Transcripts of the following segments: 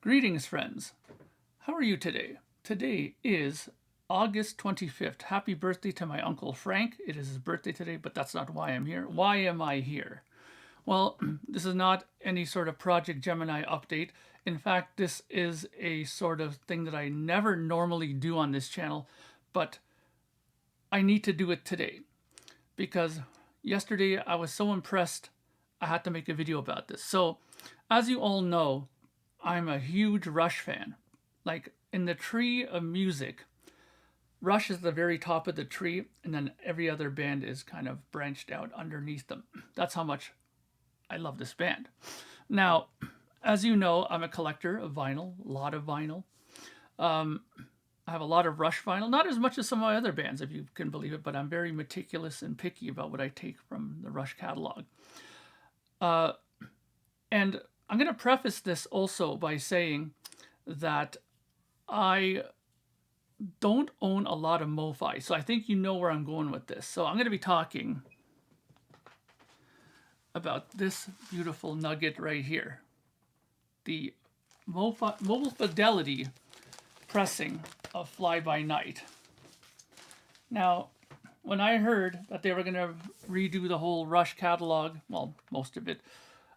Greetings, friends. How are you today? Today is August 25th. Happy birthday to my Uncle Frank. It is his birthday today, but that's not why I'm here. Why am I here? Well, this is not any sort of Project Gemini update. In fact, this is a sort of thing that I never normally do on this channel, but I need to do it today because yesterday I was so impressed I had to make a video about this. So, as you all know, I'm a huge Rush fan. Like in the tree of music, Rush is the very top of the tree, and then every other band is kind of branched out underneath them. That's how much I love this band. Now, as you know, I'm a collector of vinyl, a lot of vinyl. I have a lot of Rush vinyl, not as much as some of my other bands, if you can believe it, but I'm very meticulous and picky about what I take from the Rush catalog. And I'm going to preface this also by saying that I don't own a lot of MOFI, so I think you know where I'm going with this. So I'm going to be talking about this beautiful nugget right here, the Mobile Fidelity pressing of Fly By Night. Now, when I heard that they were going to redo the whole Rush catalog, well, most of it,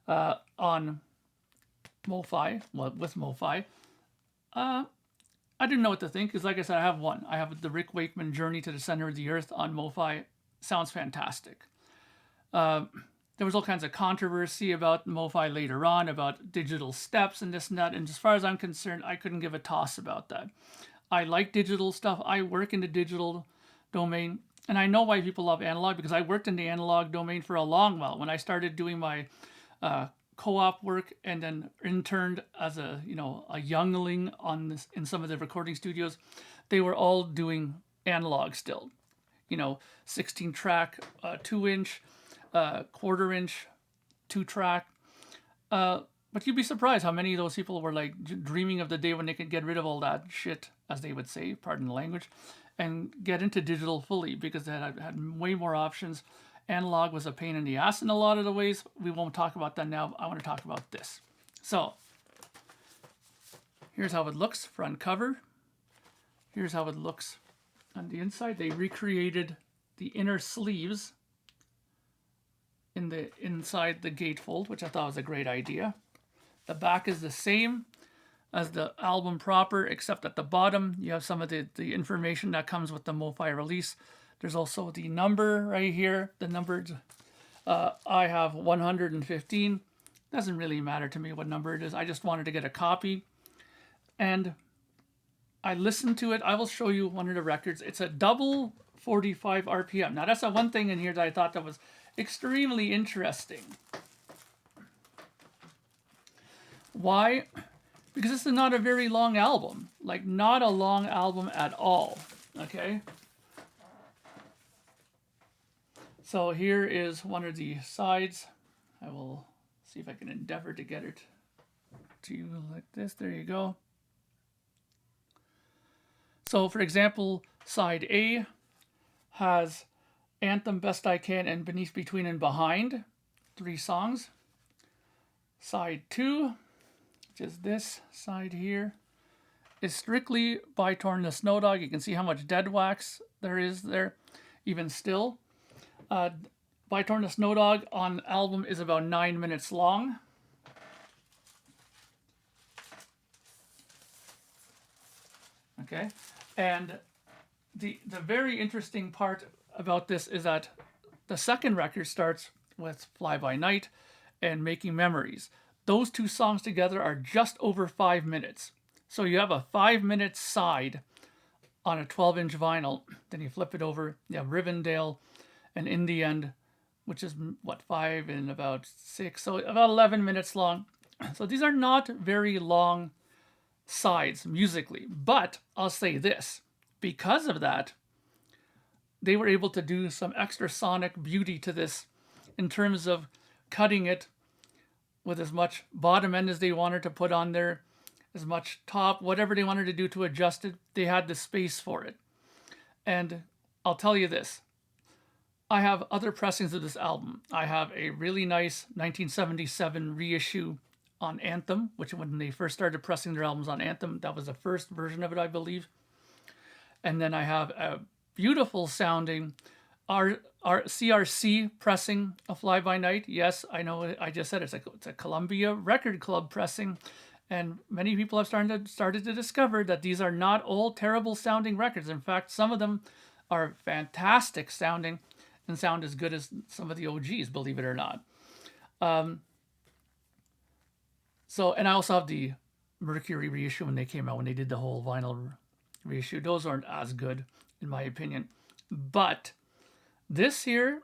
on MOFI, well, with MOFI, I didn't know what to think because, like I said, I have one. I have the Rick Wakeman Journey to the Center of the Earth on MOFI. Sounds fantastic. There was all kinds of controversy about MOFI later on, about digital steps and this and that. And as far as I'm concerned, I couldn't give a toss about that. I like digital stuff. I work in the digital domain. And I know why people love analog because I worked in the analog domain for a long while. When I started doing my co-op work and then interned as a youngling on this in some of the recording studios, they were all doing analog still. 16 track, 2-inch, quarter inch, 2-track. But you'd be surprised how many of those people were like dreaming of the day when they could get rid of all that shit, as they would say, pardon the language, and get into digital fully because they had way more options. Analog was a pain in the ass in a lot of the ways. We won't talk about that now. I want to talk about this. So, here's how it looks front cover. Here's how it looks on the inside. They recreated the inner sleeves inside the gatefold, which I thought was a great idea. The back is the same as the album proper, except at the bottom you have some of the information that comes with the MOFI release. There's also the number right here. The numbered, I have 115. Doesn't really matter to me what number it is. I just wanted to get a copy. And I listened to it. I will show you one of the records. It's a double 45 RPM. Now that's the one thing in here that I thought that was extremely interesting. Why? Because this is not a very long album. Like, not a long album at all. Okay? So here is one of the sides. I will see if I can endeavor to get it to you like this. There you go. So, for example, side A has Anthem, Best I Can, and Beneath, Between, and Behind. 3 songs. Side 2, which is this side here, is strictly by Torn the Snow Dog. You can see how much dead wax there is there, even still. By Torn the Snow Dog on album is about 9 minutes long. Okay, and the very interesting part about this is that the second record starts with Fly By Night and Making Memories. Those 2 songs together are just over 5 minutes. So you have a 5-minute side on a 12-inch vinyl. Then you flip it over. You have Rivendell and In the End, which is, 5 and about 6. So about 11 minutes long. So these are not very long sides musically. But I'll say this. Because of that, they were able to do some extra sonic beauty to this in terms of cutting it with as much bottom end as they wanted to put on there, as much top, whatever they wanted to do to adjust it, they had the space for it. And I'll tell you this, I have other pressings of this album. I have a really nice 1977 reissue on Anthem, which when they first started pressing their albums on Anthem, that was the first version of it, I believe. And then I have a beautiful sounding CRC pressing of Fly By Night. Yes, I know I just said it's a Columbia Record Club pressing. And many people have started to discover that these are not all terrible sounding records. In fact, some of them are fantastic sounding and sound as good as some of the OGs, believe it or not. And I also have the Mercury reissue when they came out, when they did the whole vinyl reissue. Those aren't as good, in my opinion. But this here,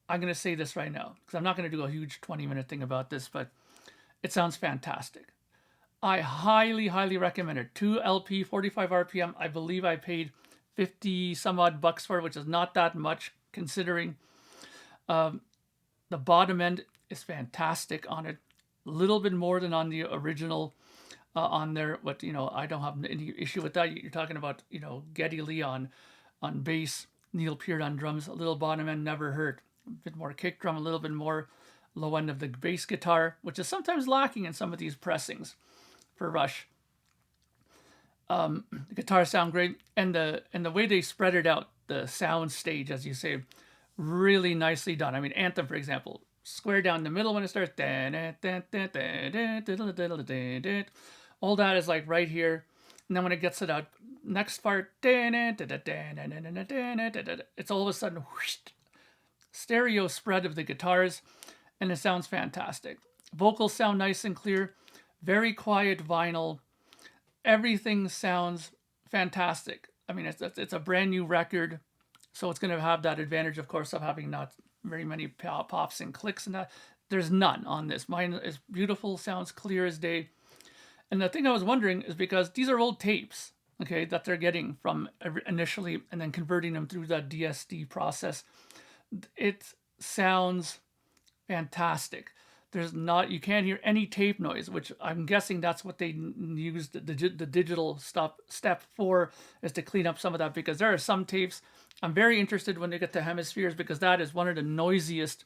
I'm going to say this right now, because I'm not going to do a huge 20-minute thing about this, but it sounds fantastic. I highly, highly recommend it. 2 LP, 45 RPM. I believe I paid 50 some odd bucks for it, which is not that much considering the bottom end is fantastic on it. A little bit more than on the original on there, but I don't have any issue with that. You're talking about Geddy Lee on bass, Neil Peart on drums. A little bottom end never hurt. A bit more kick drum, a little bit more low end of the bass guitar, which is sometimes lacking in some of these pressings for Rush. The guitars sound great, and the way they spread it out, the sound stage, as you say, really nicely done. I mean, Anthem, for example, square down the middle when it starts, all that is like right here, and then when it gets to that next part, it's all of a sudden whoosh, stereo spread of the guitars, and it sounds fantastic. Vocals sound nice and clear, very quiet vinyl. Everything sounds fantastic. I mean, it's a brand new record, so it's going to have that advantage, of course, of having not very many pops and clicks and that. There's none on this. Mine is beautiful, sounds clear as day. And the thing I was wondering is because these are old tapes, okay, that they're getting from initially and then converting them through that DSD process. It sounds fantastic. You can't hear any tape noise, which I'm guessing that's what they used the digital step for, is to clean up some of that, because there are some tapes. I'm very interested when they get to Hemispheres, because that is one of the noisiest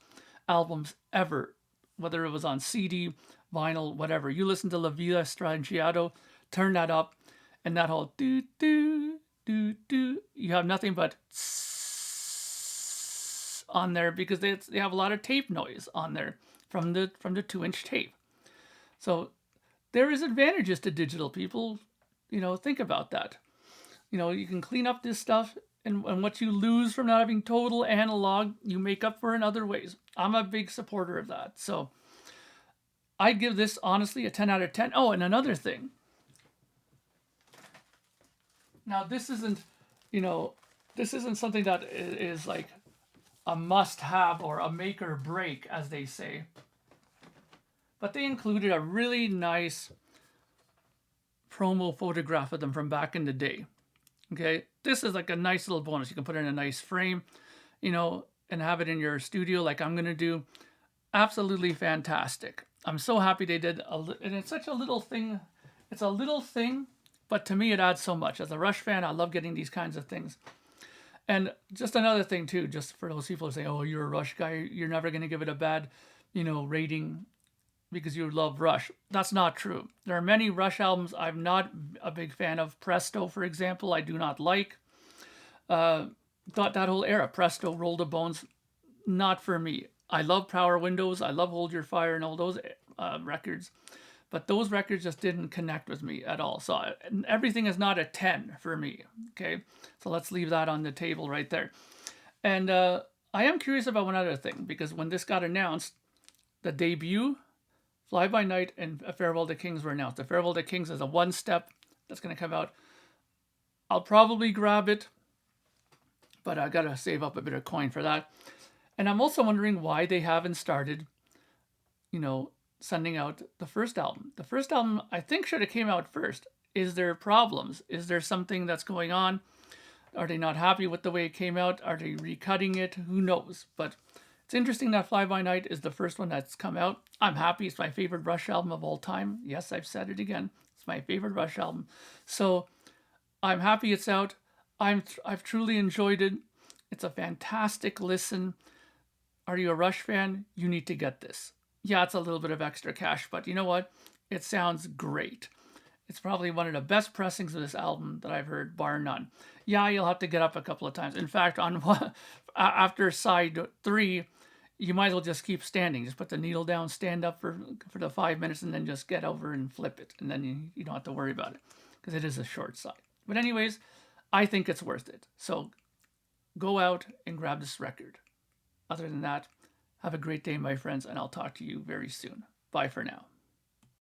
albums ever, whether it was on CD, vinyl, whatever. You listen to La Vida Strangiato, turn that up, and that whole do do do do, you have nothing but on there, because they have a lot of tape noise on there from the 2-inch tape. So there is advantages to digital, people. Think about that. You can clean up this stuff, and what you lose from not having total analog, you make up for in other ways. I'm a big supporter of that. So I'd give this, honestly, a 10 out of 10. Oh, and another thing. Now, this isn't something that is like a must-have or a make or break, as they say. But they included a really nice promo photograph of them from back in the day. Okay, this is like a nice little bonus. You can put it in a nice frame, and have it in your studio like I'm going to do. Absolutely fantastic. I'm so happy they did. And it's such a little thing. It's a little thing, but to me it adds so much. As a Rush fan, I love getting these kinds of things. And just another thing too, just for those people who say, oh, you're a Rush guy, you're never going to give it a bad, rating because you love Rush. That's not true. There are many Rush albums I'm not a big fan of. Presto, for example, I do not like. That whole era, Presto, Roll the Bones, not for me. I love Power Windows, I love Hold Your Fire and all those records. But those records just didn't connect with me at all. So everything is not a 10 for me, okay? So let's leave that on the table right there. And I am curious about one other thing, because when this got announced, the debut, Fly By Night, and A Farewell to Kings were announced. The Farewell to Kings is a one-step that's going to come out. I'll probably grab it, but I got to save up a bit of coin for that. And I'm also wondering why they haven't started, sending out the first album. The first album, I think, should have came out first. Is there problems? Is there something that's going on? Are they not happy with the way it came out? Are they recutting it? Who knows? But it's interesting that Fly By Night is the first one that's come out. I'm happy. It's my favorite Rush album of all time. Yes, I've said it again. It's my favorite Rush album. So I'm happy it's out. I've truly enjoyed it. It's a fantastic listen. Are you a Rush fan? You need to get this. Yeah, it's a little bit of extra cash, but you know what? It sounds great. It's probably one of the best pressings of this album that I've heard, bar none. Yeah, you'll have to get up a couple of times. In fact, on after side 3, you might as well just keep standing. Just put the needle down, stand up for the 5 minutes, and then just get over and flip it, and then you don't have to worry about it because it is a short side. But anyways, I think it's worth it. So go out and grab this record. Other than that, have a great day, my friends, and I'll talk to you very soon. Bye for now.